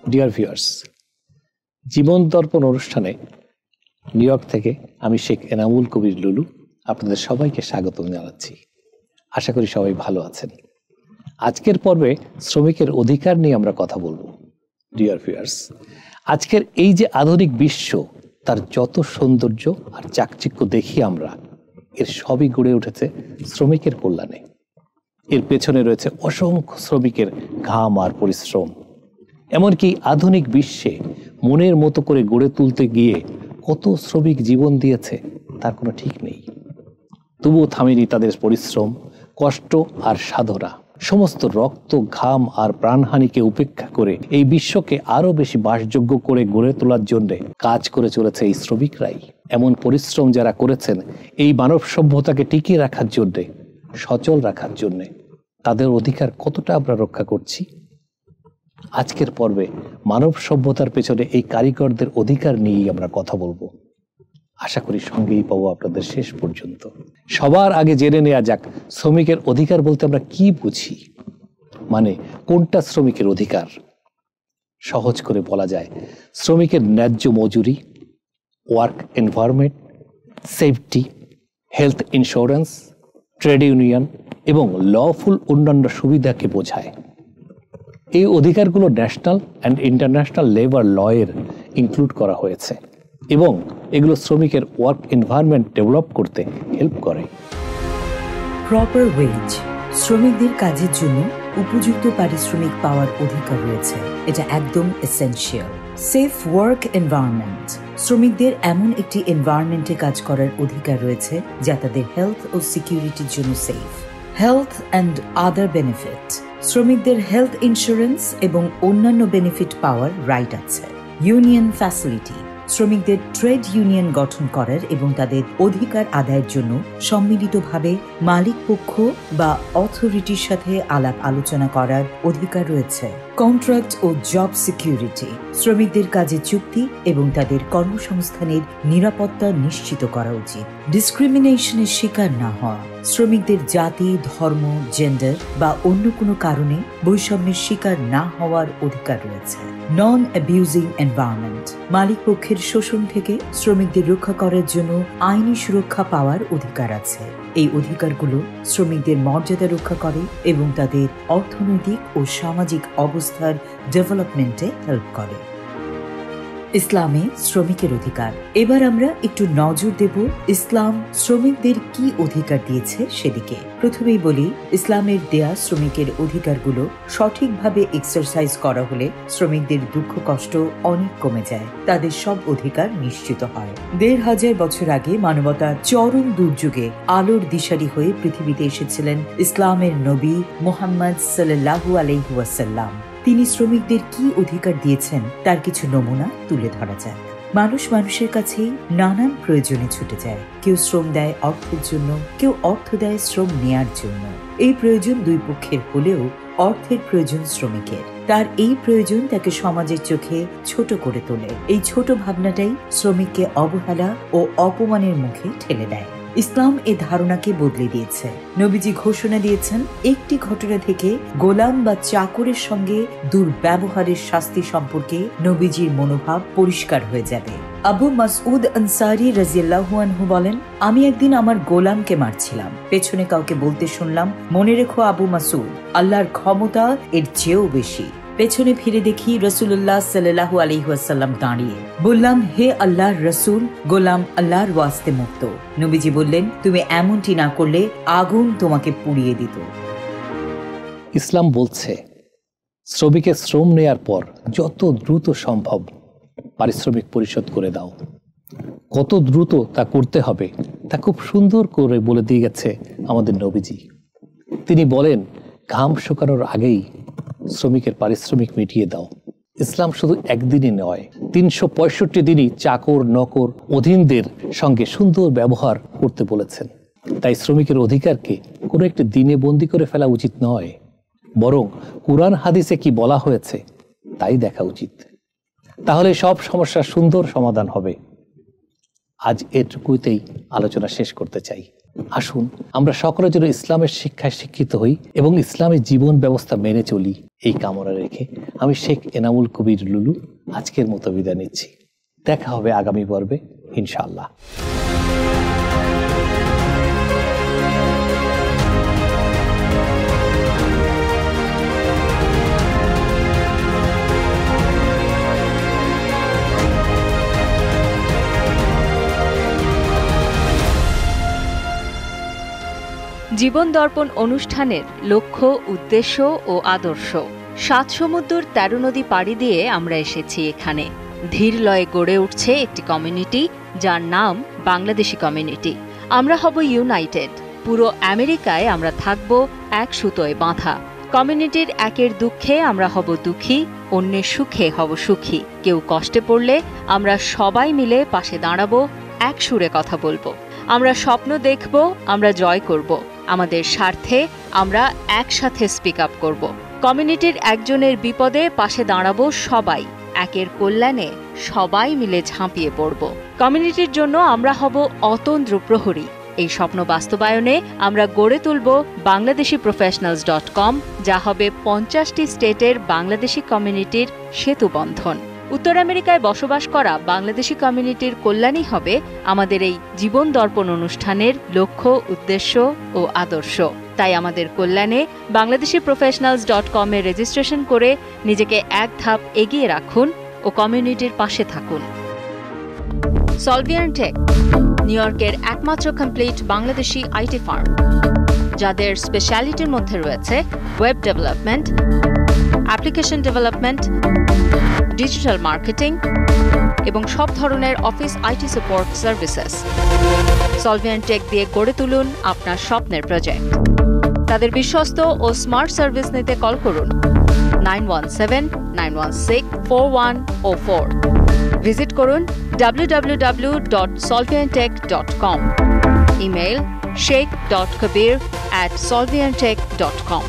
Dear viewers, জীবন দর্পণ অনুষ্ঠানে new York থেকে আমি শেখ এনামুল কবির লুলু আপনাদের সবাইকে স্বাগত জানাচ্ছি। আশা করি সবাই ভালো আছেন। আজকের পর্বে শ্রমিকের অধিকার নিয়ে আমরা কথা বলবো। ডিয়ার ভিউয়ার্স, আজকের এই যে আধুনিক বিশ্ব, তার যত সৌন্দর্য আর চাকচিক্য দেখি আমরা, এর সবই গড়ে উঠেছে শ্রমিকের কল্যাণে। এর পেছনে রয়েছে অসংখ্য শ্রমিকের ঘাম আর পরিশ্রম। এমনকি আধুনিক বিশ্বে মনের মতো করে গড়ে তুলতে গিয়ে কত শ্রমিক জীবন দিয়েছে তার কোনো ঠিক নেই। তবুও থামেনি তাদের পরিশ্রম, কষ্ট আর সাধনা। সমস্ত রক্ত, ঘাম আর প্রাণহানিকে উপেক্ষা করে এই বিশ্বকে আরো বেশি বাসযোগ্য করে গড়ে তোলার জন্য কাজ করে চলেছে এই শ্রমিকরাই। এমন পরিশ্রম যারা করেছেন এই মানব সভ্যতাকে টিকিয়ে রাখার জন্যে, সচল রাখার জন্যে, তাদের অধিকার কতটা আমরা রক্ষা করছি? আজকের পর্বে মানব সভ্যতার পেছনে এই কারিগরদের অধিকার নিয়েই আমরা কথা বলবো। আশা করি সঙ্গেই পাবো আপনাদের শেষ পর্যন্ত। সবার আগে জেনে নেওয়া যাক, শ্রমিকের অধিকার বলতে আমরা কি বুঝি, মানে কোনটা শ্রমিকের অধিকার। সহজ করে বলা যায়, শ্রমিকের ন্যায্য মজুরি, work environment, safety, health insurance, trade union এবং লফুল অন্যান্য সুবিধাকে বোঝায়। এই অধিকারগুলো ন্যাশনাল অ্যান্ড ইন্টারন্যাশনাল লেবার লয়ের ইনক্লুড করা হয়েছে এবং এগুলো শ্রমিকের ওয়ার্ক এনভায়রনমেন্ট ডেভেলপ করতে হেল্প করে। প্রপার ওয়েজ, শ্রমিকদের কাজের জন্য উপযুক্ত পারিশ্রমিক পাওয়ার অধিকার রয়েছে, এটা একদম এসেনশিয়াল। সেফ ওয়ার্ক এনভায়রনমেন্ট, শ্রমিকদের এমন একটি এনভায়রনমেন্টে কাজ করার অধিকার রয়েছে যা তাদের হেলথ ও সিকিউরিটির জন্য safe. Health and other benefit, শ্রমিকদের হেলথ ইন্স্যুরেন্স এবং অন্যান্য বেনিফিট পাওয়ার রাইট আছে। ইউনিয়ন ফ্যাসিলিটি, শ্রমিকদের ট্রেড ইউনিয়ন গঠন করার এবং তাদের অধিকার আদায়ের জন্য সম্মিলিতভাবে মালিক পক্ষ বা অথরিটির সাথে আলাপ আলোচনা করার অধিকার রয়েছে। কন্ট্রাক্ট ও জব সিকিউরিটি, শ্রমিকদের কাজের চুক্তি এবং তাদের কর্মসংস্থানের নিরাপত্তা নিশ্চিত করা উচিত। ডিসক্রিমিনেশনের শিকার না হওয়া, শ্রমিকদের জাতি, ধর্ম, জেন্ডার বা অন্য কোনো কারণে বৈষম্যের শিকার না হওয়ার অধিকার রয়েছে। নন অ্যাবিউজিং এনভায়রনমেন্ট, মালিক পক্ষের শোষণ থেকে শ্রমিকদের রক্ষা করার জন্য আইনি সুরক্ষা পাওয়ার অধিকার আছে। এই অধিকারগুলো শ্রমিকদের মর্যাদা রক্ষা করে এবং তাদের অর্থনৈতিক ও সামাজিক অবস্থার ডেভেলপমেন্টে হেল্প করে। ইসলামে শ্রমিকের অধিকার, এবার আমরা একটু নজর দেব ইসলাম শ্রমিকদের কি অধিকার দিয়েছে সেদিকে। প্রথমেই বলি, ইসলামের দেয়া শ্রমিকের অধিকারগুলো সঠিকভাবে এক্সারসাইজ করা হলে শ্রমিকদের দুঃখ কষ্ট অনেক কমে যায়, তাদের সব অধিকার নিশ্চিত হয়। ১৫০০ বছর আগে মানবতার চরম দুর্যোগে আলোর দিশারি হয়ে পৃথিবীতে এসেছিলেন ইসলামের নবী মুহাম্মদ সাল্লাল্লাহু আলাইহি ওয়াসাল্লাম। তিনি শ্রমিকদের কি অধিকার দিয়েছেন তার কিছু নমুনা তুলে ধরা যায়। মানুষ মানুষের কাছেই নানান প্রয়োজনে ছুটে যায়। কেউ শ্রম দেয় অর্থের জন্য, কেউ অর্থ দেয় শ্রম নেয়ার জন্য। এই প্রয়োজন দুই পক্ষের হলেও অর্থের প্রয়োজন শ্রমিকের। তার এই প্রয়োজন তাকে সমাজের চোখে ছোট করে তোলে। এই ছোট ভাবনাটাই শ্রমিককে অবহেলা ও অপমানের মুখে ঠেলে দেয়। ইসলাম এ ধারণাকে বদলে দিয়েছে। নবীজি ঘোষণা দিয়েছেন, একটি ঘটনা থেকে গোলাম বা চাকরের সঙ্গে দুর্ব্যবহারের শাস্তি সম্পর্কে নবীজির মনোভাব পরিষ্কার হয়ে যাবে। আবু মাসউদ আনসারী রাদিয়াল্লাহু আনহু বলেন, আমি একদিন আমার গোলামকে মারছিলাম। পেছনে কাউকে বলতে শুনলাম, মনে রেখো আবু মাসউদ, আল্লাহর ক্ষমতা এর চেয়েও বেশি। পেছনে ফিরে দেখি রাসূলুল্লাহ সাল্লাল্লাহু আলাইহি ওয়াসাল্লাম দাঁড়িয়ে। বললাম, হে আল্লাহর রাসূল, গোলাম আল্লাহর ওয়াস্তে মুক্ত। নবীজি বললেন, তুমি এমনটি না করলে আগুন তোমাকে পুড়িয়ে দিত। ইসলাম বলছে, শ্রমিকের শ্রম নেয়ার পর যত দ্রুত সম্ভব পারিশ্রমিক পরিশোধ করে দাও। কত দ্রুত তা করতে হবে তা খুব সুন্দর করে বলে দিয়ে গেছে আমাদের নবীজি। তিনি বলেন, ঘাম শুকানোর আগেই শ্রমিকের পারিশ্রমিক মিটিয়ে দাও। ইসলাম শুধু একদিনই নয়, ৩৬৫ দিনই চাকর, নকর, অধীনদের সঙ্গে সুন্দর ব্যবহার করতে বলেছেন। তাই শ্রমিকের অধিকারকে কোনো একটি দিনে বন্দি করে ফেলা উচিত নয়, বরং কুরআন হাদিসে কি বলা হয়েছে তাই দেখা উচিত। তাহলে সব সমস্যার সুন্দর সমাধান হবে। আজ এটুকুতেই আলোচনা শেষ করতে চাই। আসুন আমরা সকলে যেন ইসলামের শিক্ষায় শিক্ষিত হই এবং ইসলামের জীবন ব্যবস্থা মেনে চলি, এই কামনা রেখে আমি শেখ এনামুল কবির লুলু আজকের মতো বিদায় নিচ্ছি। দেখা হবে আগামী পর্বে ইনশাআল্লাহ। জীবন দর্পণ অনুষ্ঠানের লক্ষ্য, উদ্দেশ্য ও আদর্শ। ৭ সমুদ্র ১৩ নদী পাড়ি দিয়ে আমরা এসেছি এখানে। ধীর লয়ে গড়ে উঠছে একটি কমিউনিটি, যার নাম বাংলাদেশি কমিউনিটি। আমরা হব ইউনাইটেড। পুরো আমেরিকায় আমরা থাকব এক সুতোয় বাঁধা। কমিউনিটির একের দুঃখে আমরা হব দুঃখী, অন্যের সুখে হব সুখী। কেউ কষ্টে পড়লে আমরা সবাই মিলে পাশে দাঁড়াবো, এক সুরে কথা বলবো। আমরা স্বপ্ন দেখব, আমরা জয় করব। আমাদের স্বার্থে আমরা একসাথে স্পিক আপ করব। কমিউনিটির একজনের বিপদে পাশে দাঁড়াবো সবাই। একের কল্যাণে সবাই মিলে ঝাঁপিয়ে পড়ব। কমিউনিটির জন্য আমরা হব অতন্দ্র প্রহরী। এই স্বপ্ন বাস্তবায়নে আমরা গড়ে তুলব bangladeshiprofessionals.com, যা হবে 50টি স্টেটের বাংলাদেশি কমিউনিটির সেতুবন্ধন। উত্তর আমেরিকায় বসবাস করা বাংলাদেশি কমিউনিটির কল্যাণই হবে আমাদের এই জীবন দর্পণ অনুষ্ঠানের লক্ষ্য, উদ্দেশ্য ও আদর্শ। তাই আমাদের কল্যাণে bangladeshiprofessionals.com এ রেজিস্ট্রেশন করে নিজেকে এক ধাপ এগিয়ে রাখুন ও কমিউনিটির পাশে থাকুন। সলভিয়ান টেক, নিউ ইয়র্কের একমাত্র কমপ্লিট বাংলাদেশি আইটি ফার্ম, যাদের স্পেশালিটির মধ্যে রয়েছে web development, application development, digital marketing এবং সব ধরনের office IT support services. Solvian Tech দিয়ে গড়ে তুলুন আপনার স্বপ্নের প্রজেক্ট। তাদের বিশ্বস্ত ও স্মার্ট সার্ভিস নিতে কল করুন 9179164104। ভিজিট করুন www.solviantech.com। Email sheikh.kabir@solviantech.com।